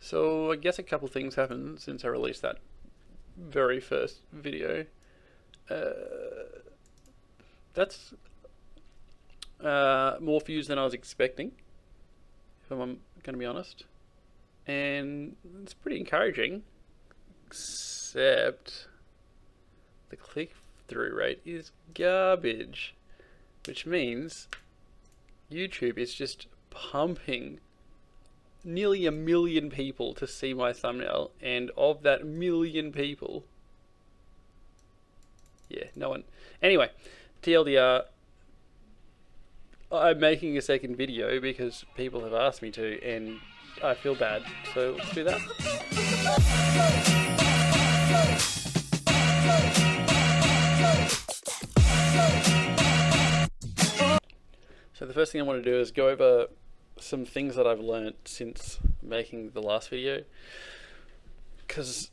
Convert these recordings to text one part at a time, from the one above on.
So I guess a couple things happened since I released that very first video. That's more views than I was expecting, if I'm going to be honest. And it's pretty encouraging, except the click-through rate is garbage, which means YouTube is just pumping nearly 1 million people to see my thumbnail, and of that 1 million people, yeah, no one. Anyway, TLDR, I'm making a second video because people have asked me to, and I feel bad, so let's do that. So the first thing I want to do is go over some things that I've learned since making the last video, because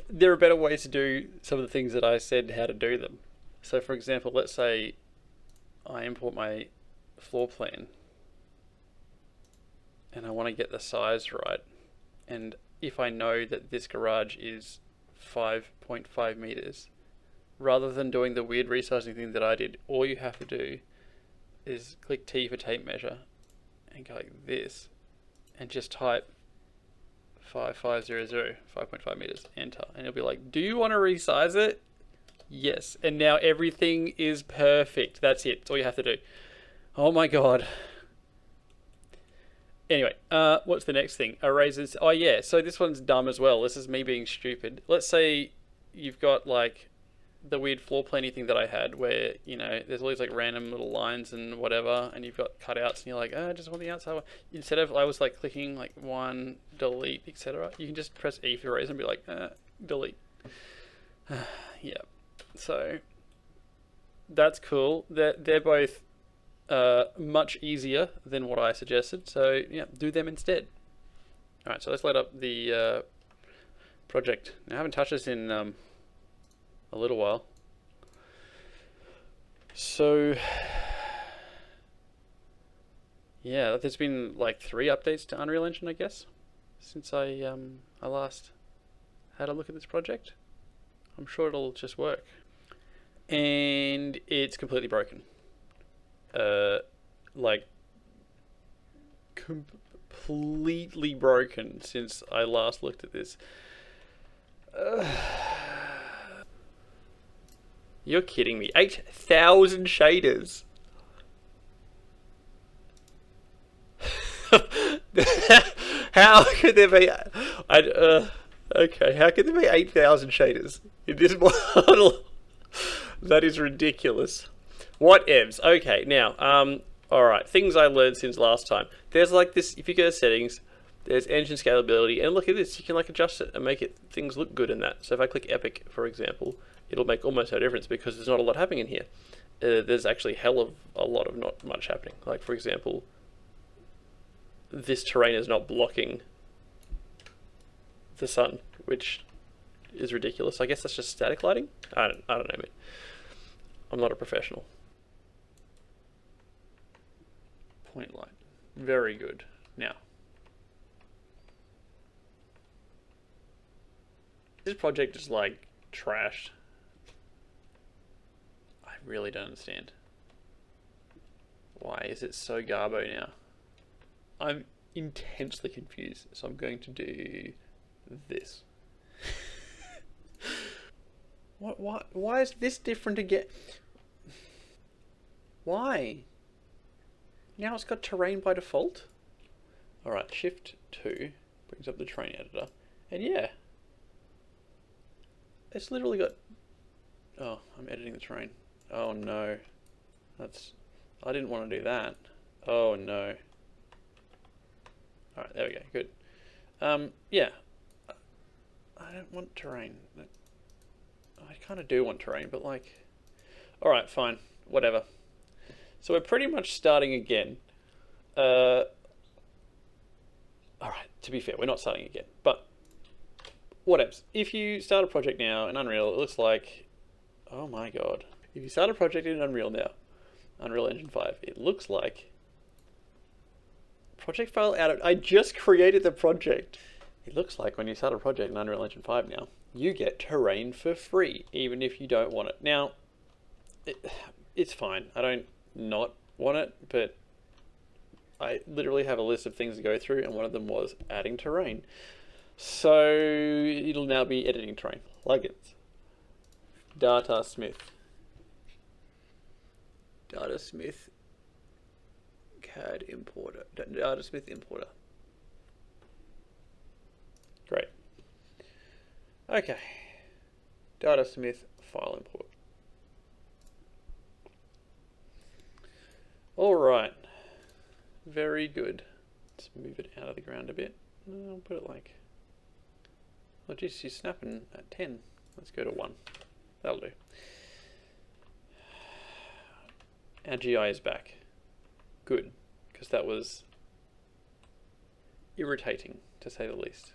there are better ways to do some of the things that I said how to do them. So for example, let's say I import my floor plan and I want to get the size right, and if I know that this garage is 5.5 meters, rather than doing the weird resizing thing that I did, all you have to do is click T for tape measure and go like this and just type 5500, 5.5 meters, enter, and it'll be like, do you want to resize it? Yes. And now everything is perfect. That's it. That's all you have to do. Oh my god. Anyway, what's the next thing? Erasers. Oh yeah, so this one's dumb as well. This is me being stupid. Let's say you've got like the weird floor planning thing that I had where, you know, there's all these like random little lines and whatever, and you've got cutouts and you're like, oh, I just want the outside one. Instead of, I was like clicking like 1, delete, etc., you can just press E for erase and be like, delete. Yeah, so that's cool. They're both much easier than what I suggested, so yeah, do them instead. Alright, so let's load up the project. Now, I haven't touched this in a little while. So yeah, there's been like 3 updates to Unreal Engine, I guess, since I last had a look at this project. I'm sure it'll just work. And it's completely broken. Like completely broken since I last looked at this. You're kidding me. 8,000 shaders. How could there be... okay, how could there be 8,000 shaders in this model? That is ridiculous. What evs? Okay, now, alright, things I learned since last time. There's like this, if you go to settings, there's engine scalability, and look at this, you can like adjust it and make it things look good in that. So if I click Epic, for example, it'll make almost no difference because there's not a lot happening in here. There's actually a lot of not much happening. Like for example, this terrain is not blocking the sun, which is ridiculous. I guess that's just static lighting. I don't know, mate. I'm not a professional. Point light, very good. Now, this project is like trashed. I really don't understand. Why is it so garbo now? I'm intensely confused, so I'm going to do this. Why is this different again? Why? Now it's got terrain by default? Alright, Shift 2 brings up the terrain editor. And yeah, it's literally got... Oh, I'm editing the terrain. Oh no. I didn't want to do that. Oh no. Alright, there we go, good. Yeah. I don't want terrain. I kind of do want terrain, but like... Alright, fine. Whatever. So we're pretty much starting again. Alright, to be fair, we're not starting again. But, whatevs. If you start a project now in Unreal, it looks like... Oh my god. If you start a project in Unreal now, Unreal Engine 5, it looks like Project file out of... I just created the project. It looks like when you start a project in Unreal Engine 5 now, you get terrain for free, even if you don't want it. Now, it's fine. I don't not want it, but I literally have a list of things to go through, and one of them was adding terrain. So it'll now be editing terrain. Plugins. Datasmith. Datasmith CAD importer. Datasmith importer. Great. Okay. Datasmith file import. All right. Very good. Let's move it out of the ground a bit. I'll put it like... Oh, geez, she's snapping at 10. Let's go to 1. That'll do. Our GI is back. Good, because that was irritating, to say the least.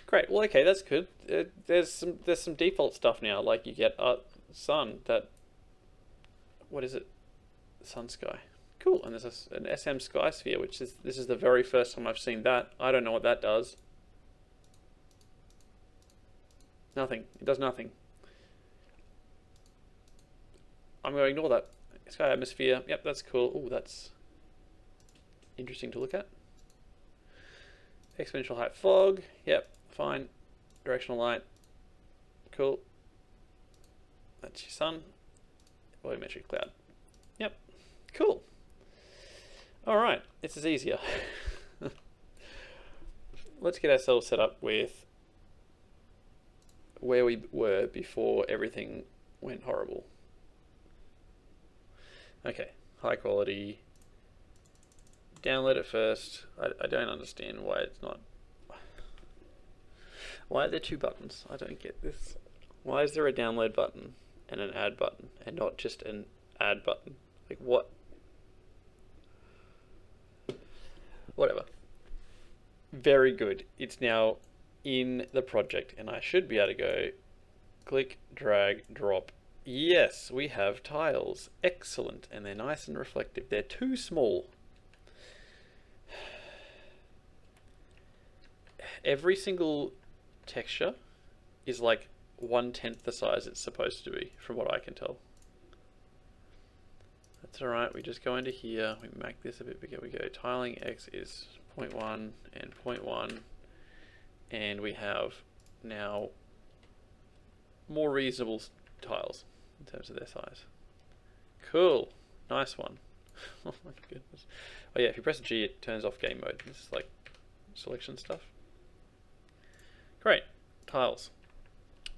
Great. Well, okay, that's good. There's some default stuff now, like you get sun. That, what is it? Sun sky. Cool. And there's an SM sky sphere, which is, this is the very first time I've seen that. I don't know what that does. Nothing. It does nothing. I'm going to ignore that. Sky atmosphere. Yep, that's cool. Oh, that's interesting to look at. Exponential height fog. Yep, fine. Directional light. Cool. That's your sun. Volumetric cloud. Yep. Cool. Alright, this is easier. Let's get ourselves set up with where we were before everything went horrible. Okay, high quality. Download it first. I don't understand why it's not. Why are there two buttons? I don't get this. Why is there a download button and an add button and not just an add button? Like what? Whatever. Very good. It's now in the project and I should be able to go click, drag, drop. Yes, we have tiles. Excellent. And they're nice and reflective. They're too small. Every single texture is like 1/10 the size it's supposed to be, from what I can tell. That's alright, we just go into here, we make this a bit bigger, we go tiling X is 0.1 and 0.1, and we have now more reasonable tiles in terms of their size. Cool, nice one. Oh my goodness. Oh yeah, if you press G it turns off game mode. This is like selection stuff. Great, tiles.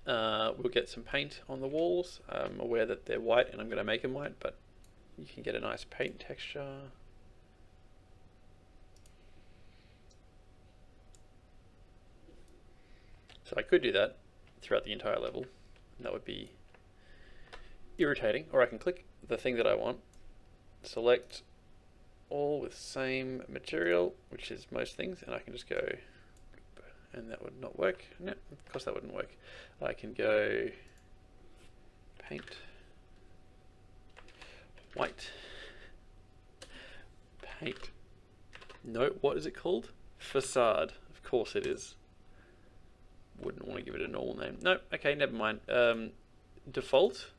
We'll get some paint on the walls. I'm aware that they're white and I'm going to make them white, but you can get a nice paint texture. So I could do that throughout the entire level, and that would be irritating. Or I can click the thing that I want, select all with same material, which is most things, and I can just go, and that would not work. No, of course that wouldn't work. I can go paint white, paint, no, what is it called? Facade, of course it is. Wouldn't want to give it a normal name. No, okay, never mind. Default.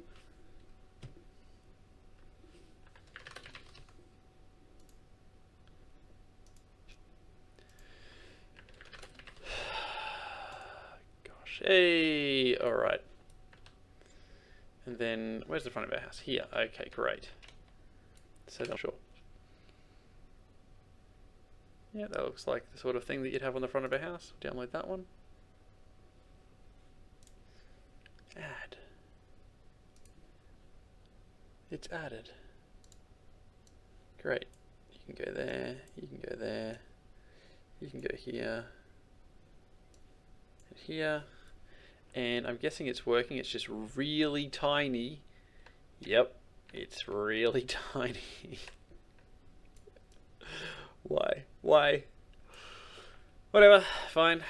Gosh, hey, all right. And then, where's the front of our house? Here, okay, great. So I'm sure. Yeah, that looks like the sort of thing that you'd have on the front of a house. Download that one. Add. It's added. Great. You can go there, you can go there, you can go here, and here. And I'm guessing it's working, it's just really tiny. Yep, it's really tiny. Why? Why? Whatever, fine.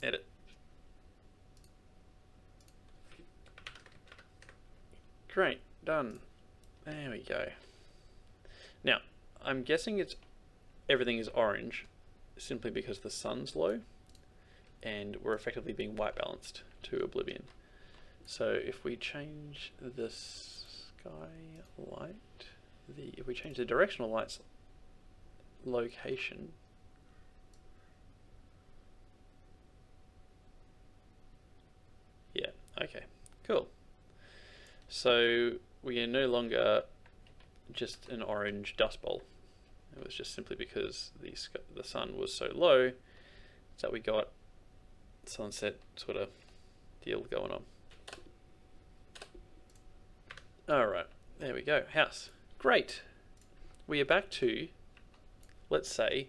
Edit. Great, done. There we go. Now, I'm guessing everything is orange simply because the sun's low and we're effectively being white balanced to oblivion. So if we change the sky light, if we change the directional light's location, yeah, okay, cool. So we are no longer just an orange dust bowl. It was just simply because the sun was so low that we got sunset sort of deal going on. Alright, there we go. House. Great. We are back to, let's say,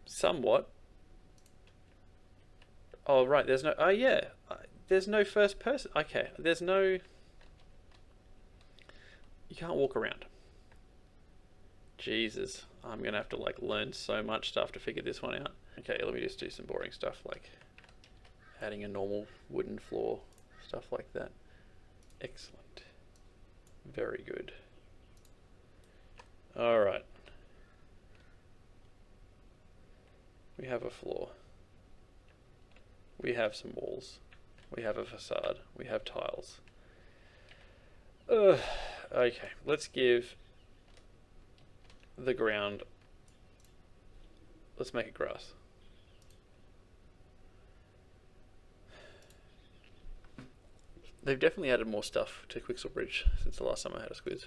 somewhat. Oh, right, there's no, oh yeah, there's no first person. Okay, there's no, you can't walk around. Jesus, I'm gonna have to like learn so much stuff to figure this one out. Okay, let me just do some boring stuff like adding a normal wooden floor, stuff like that. Excellent. Very good. Alright. We have a floor. We have some walls. We have a facade. We have tiles. Okay, let's give the ground, let's make it grass. They've definitely added more stuff to Quixel Bridge since the last time I had a squiz.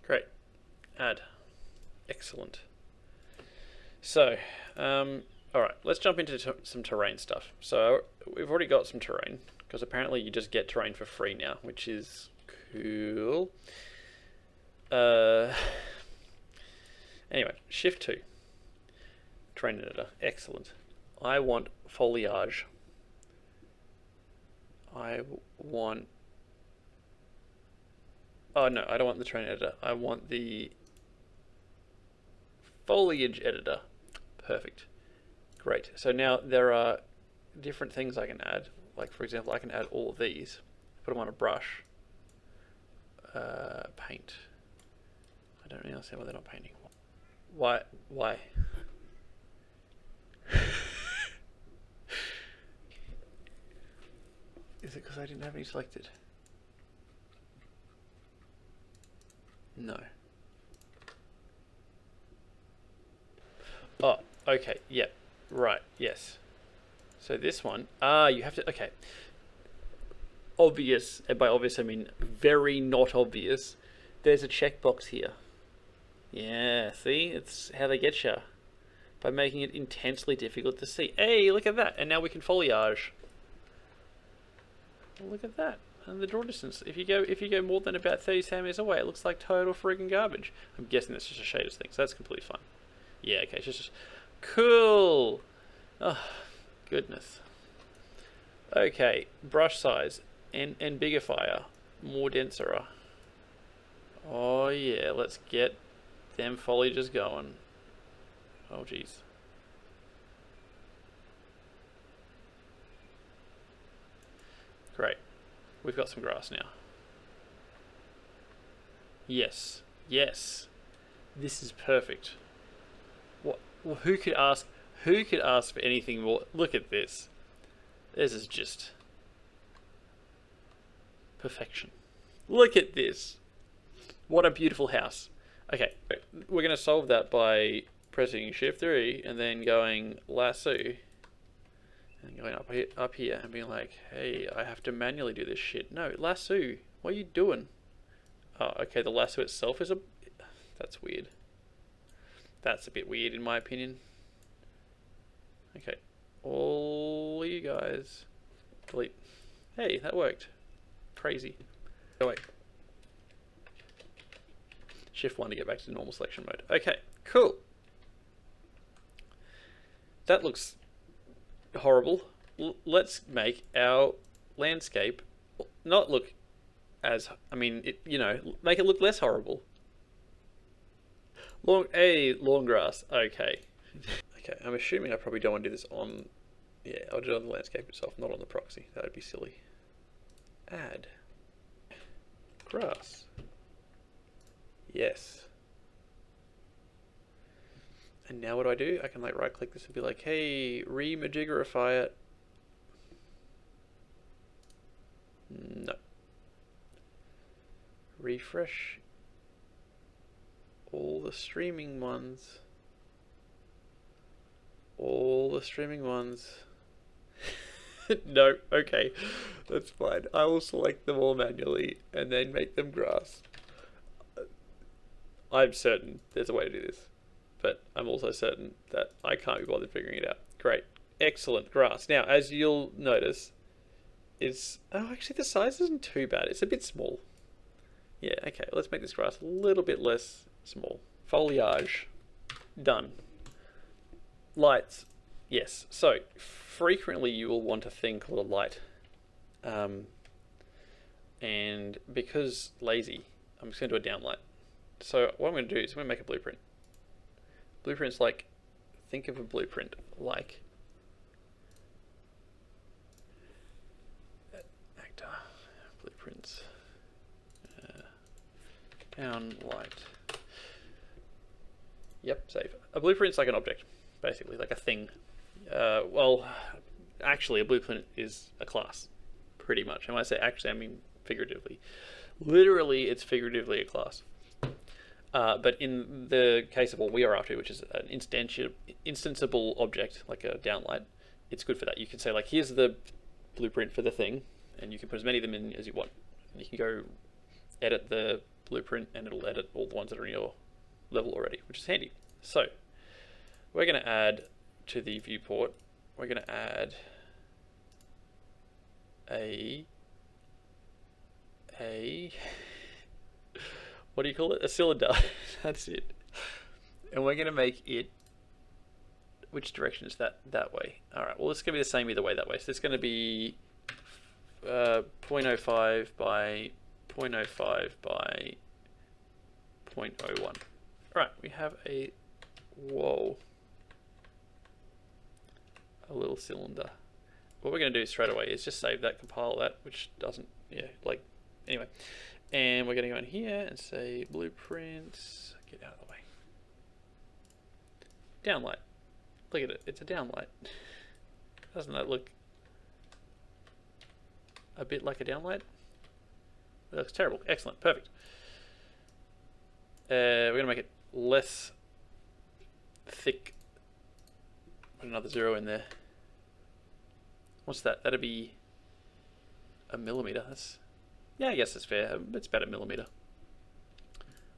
Great. Add. Excellent. So, alright, let's jump into some terrain stuff. So, we've already got some terrain, because apparently you just get terrain for free now, which is cool. Anyway, shift 2. Terrain editor. Excellent. I want foliage. I want... Oh no, I don't want the terrain editor. I want the foliage editor. Perfect. Great. So now there are different things I can add. Like for example, I can add all of these. Put them on a brush. Paint. I don't really understand why they're not painting. Why? Why? Is it because I didn't have any selected? No. Oh, okay, yeah, right, yes. So this one, you have to, okay. Obvious, and by obvious I mean very not obvious. There's a checkbox here. Yeah, see, it's how they get you. By making it intensely difficult to see. Hey, look at that, and now we can foliage. Look at that. And the draw distance. If you go more than about 30 centimeters away, it looks like total freaking garbage. I'm guessing that's just a shaders thing, so that's completely fine. Yeah, okay, it's just cool. Oh, goodness. Okay, brush size and biggifier, more denser. Oh yeah, let's get them foliages going. Oh geez. Great. We've got some grass now. Yes. Yes. This is perfect. What? Well, who could ask for anything more? Look at this. This is just perfection. Look at this. What a beautiful house. Okay, we're going to solve that by pressing Shift 3 and then going lasso and going up here and being like, hey, I have to manually do this shit. No, lasso, what are you doing? Oh, okay, the lasso itself is that's weird. That's a bit weird in my opinion. Okay, all you guys, delete. Hey, that worked. Crazy. Oh wait. Shift 1 to get back to the normal selection mode. Okay, cool. That looks horrible. Let's make our landscape not look as, I mean, make it look less horrible. Lawn grass. Okay. Okay, I'm assuming I probably don't want to do this on, yeah, I'll do it on the landscape itself, not on the proxy. That would be silly. Add grass. Yes. And now what do I do? I can like right click this and be like, hey, re-majiggerify it. No. Refresh all the streaming ones. All the streaming ones. No, okay. That's fine. I will select them all manually and then make them grass. I'm certain there's a way to do this, but I'm also certain that I can't be bothered figuring it out. Great. Excellent. Grass. Now, as you'll notice, it's... Oh, actually, the size isn't too bad. It's a bit small. Yeah, okay. Let's make this grass a little bit less small. Foliage. Done. Lights. Yes. So, frequently you will want a thing called a light. And because lazy, I'm just going to do a downlight. So what I'm going to do is I'm going to make a blueprint. Blueprint's like, think of a blueprint like actor, blueprints, downlight. Yep, save. A blueprint's like an object, basically, like a thing. Well, actually a blueprint is a class, pretty much. And when I say actually, I mean figuratively. Literally, it's figuratively a class. But in the case of what we are after, which is an instanceable object, like a downlight, it's good for that. You can say, like, here's the blueprint for the thing, and you can put as many of them in as you want. And you can go edit the blueprint, and it'll edit all the ones that are in your level already, which is handy. So, we're going to add to the viewport, we're going to add a what do you call it? A cylinder. That's it. And we're going to make it, which direction is that? That way. All right, well, it's going to be the same either way that way. So it's going to be 0.05 by 0.05 by 0.01. All right, we have a, whoa, a little cylinder. What we're going to do straight away is just save that, compile that, which doesn't, yeah, like, anyway. And we're going to go in here and say blueprints, get out of the way. Downlight. Look at it, it's a downlight. Doesn't that look a bit like a downlight? That looks terrible. Excellent, perfect. We're going to make it less thick. Put another 0 in there. What's that? That'd be a millimeter. That's, yeah, I guess that's fair. It's about a millimeter.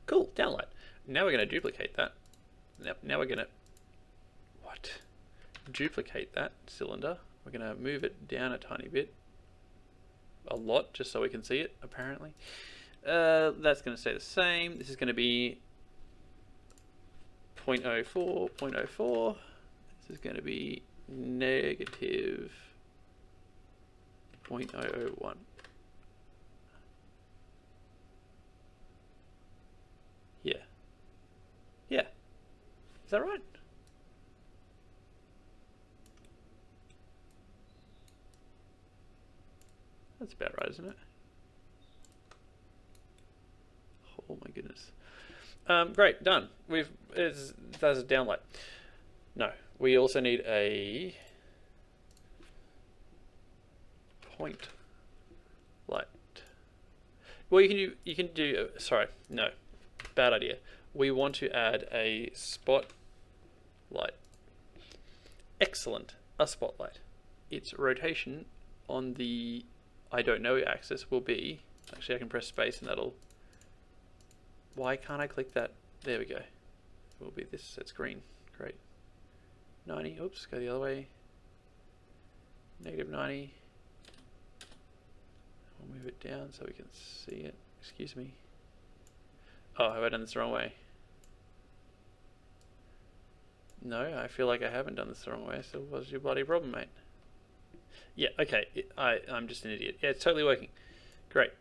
Cool, downlight. Now we're going to duplicate that. Now we're going to, what? Duplicate that cylinder. We're going to move it down a tiny bit. A lot, just so we can see it, apparently. That's going to stay the same. This is going to be 0.04, 0.04. This is going to be negative 0.001. Yeah. Yeah. Is that right? That's about right, isn't it? Oh my goodness. Great, done. That's a downlight. No, we also need a point light. Well, you can do sorry, no, bad idea. We want to add a spotlight. Excellent, a spotlight. Its rotation on the I don't know axis will be, actually I can press space and that'll, why can't I click that? There we go. It will be this, that's green, great. 90, oops, go the other way. Negative 90. We'll move it down so we can see it. Excuse me. Oh, have I done this the wrong way? No, I feel like I haven't done this the wrong way, so what's your bloody problem, mate? Yeah, okay, I'm just an idiot. Yeah, it's totally working. Great.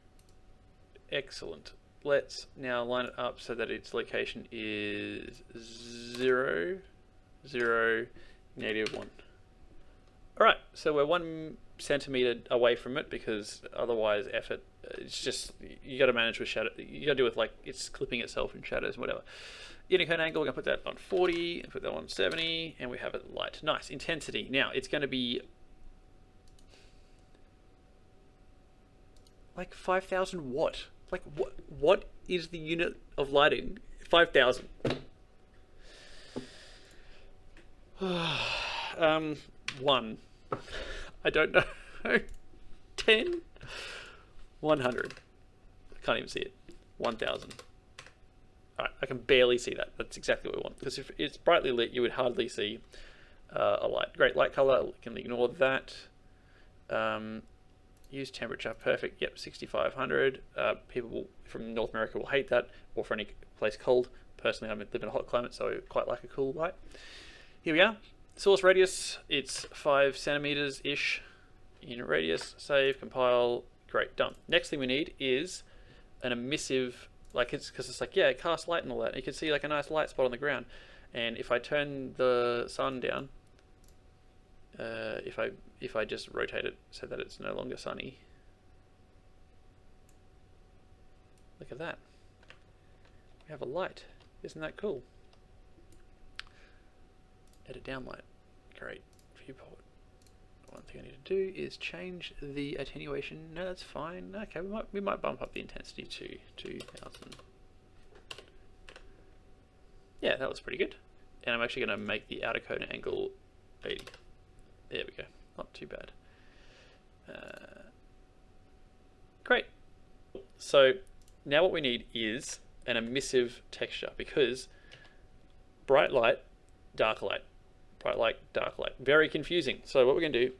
Excellent. Let's now line it up so that its location is 0, 0, negative 1. Alright, so we're 1 centimeter away from it because otherwise it's just, you got to manage with shadow. You got to do with like it's clipping itself in shadows and whatever. Intercone angle, we're going to put that on 40 and put that on 70, and we have it light. Nice. Intensity. Now it's going to be like 5,000 watt. Like what is the unit of lighting? 5,000. 1. I don't know. 10. 100. I can't even see it. 1,000. Alright, I can barely see that. That's exactly what we want. Because if it's brightly lit, you would hardly see a light. Great light color. We can ignore that. Use temperature. Perfect. Yep, 6,500. People from North America will hate that, or for any place cold. Personally, I live in a hot climate, so I quite like a cool light. Here we are. Source radius. It's 5 centimeters-ish in radius. Save, compile. Great, done. Next thing we need is an emissive, like it's because it's like, yeah, it casts light and all that. You can see like a nice light spot on the ground. And if I turn the sun down, if I just rotate it so that it's no longer sunny, look at that. We have a light. Isn't that cool? Edit downlight. Great. Viewport. One thing I need to do is change the attenuation. No, that's fine. Okay, we might bump up the intensity to 2,000. Yeah, that was pretty good. And I'm actually going to make the outer cone angle 80. There we go. Not too bad. Great. So now what we need is an emissive texture, because bright light, dark light. Bright light, dark light. Very confusing. So what we're going to do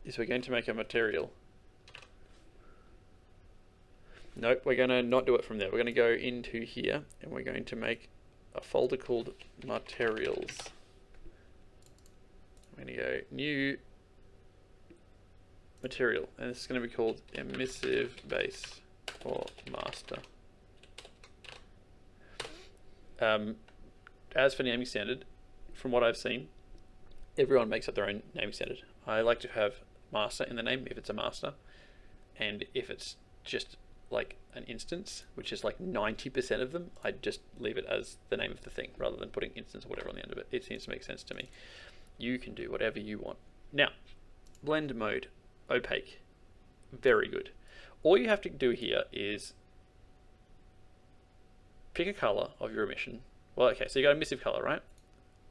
is we're going to make a material. Nope, we're going to not do it from there. We're going to go into here and we're going to make a folder called materials. I'm going to go new material, and this is going to be called emissive base or master. As for naming standard, from what I've seen, everyone makes up their own naming standard. I like to have master in the name if it's a master, and if it's just like an instance, which is like 90% of them, I just leave it as the name of the thing rather than putting instance or whatever on the end of it. It seems to make sense to me. You can do whatever you want. Now, blend mode, opaque, very good. All you have to do here is pick a color of your emission. Well, okay, so you got emissive color, right?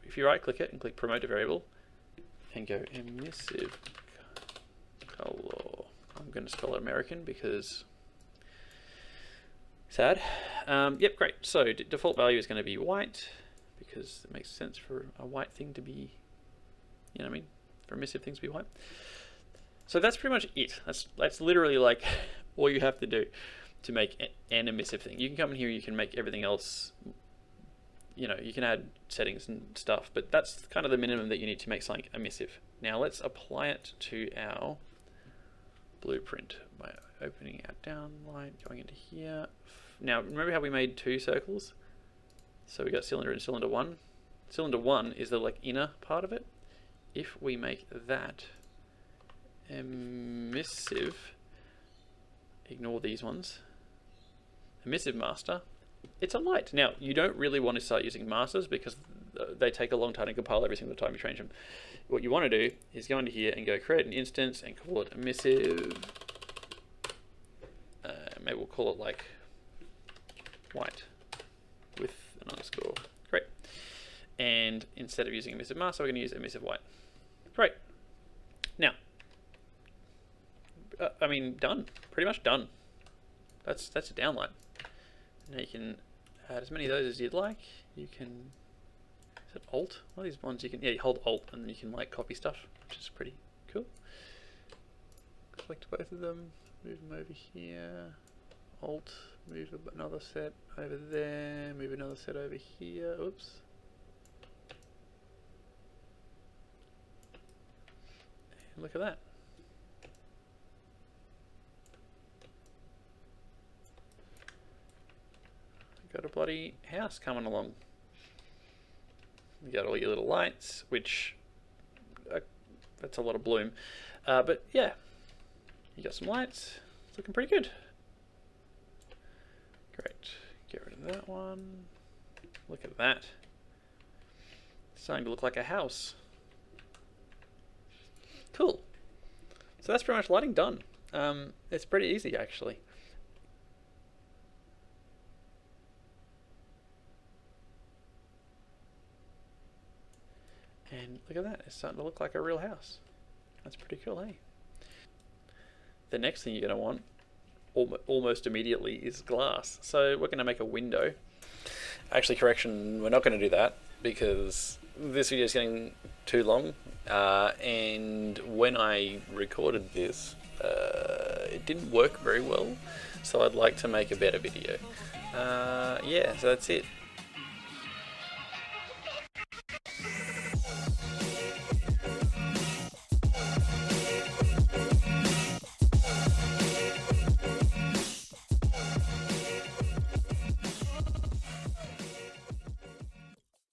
If you right click it and click promote to variable and go emissive color, I'm going to spell it American because sad. Yep, great. So default value is going to be white because it makes sense for a white thing to be, you know what I mean, for emissive things to be white. So that's pretty much it. That's literally like all you have to do to make an emissive thing. You can come in here, you can make everything else. You know, you can add settings and stuff, but that's kind of the minimum that you need to make something emissive. Now let's apply it to our blueprint by opening our downlight, going into here. Now remember how we made 2 circles? So we got cylinder and cylinder 1. Cylinder 1 is the like inner part of it. If we make that emissive, ignore these ones, emissive master, it's a light. Now, you don't really want to start using masters because they take a long time to compile every single time you change them. What you want to do is go into here and go create an instance and call it emissive. Maybe we'll call it like white with an underscore. Great. And instead of using emissive master, we're going to use emissive white. Great. Now, I mean, done. Pretty much done. That's a downlight. Now you can add as many of those as you'd like. You can, is it Alt? One of these ones you can, yeah, you hold Alt and then you can like copy stuff, which is pretty cool. Select both of them, move them over here. Alt, move another set over there, move another set over here. Oops. And look at that. Got a bloody house coming along. You got all your little lights, which that's a lot of bloom, but yeah, you got some lights, It's looking pretty good. Great. Get rid of that one. Look at that. It's starting to look like a house. Cool. So that's pretty much lighting done. It's pretty easy actually. And look at that, it's starting to look like a real house. That's pretty cool, hey? The next thing you're going to want, almost immediately, is glass. So we're going to make a window. Actually, correction, we're not going to do that because this video is getting too long. And when I recorded this, it didn't work very well. So I'd like to make a better video. Yeah, so that's it.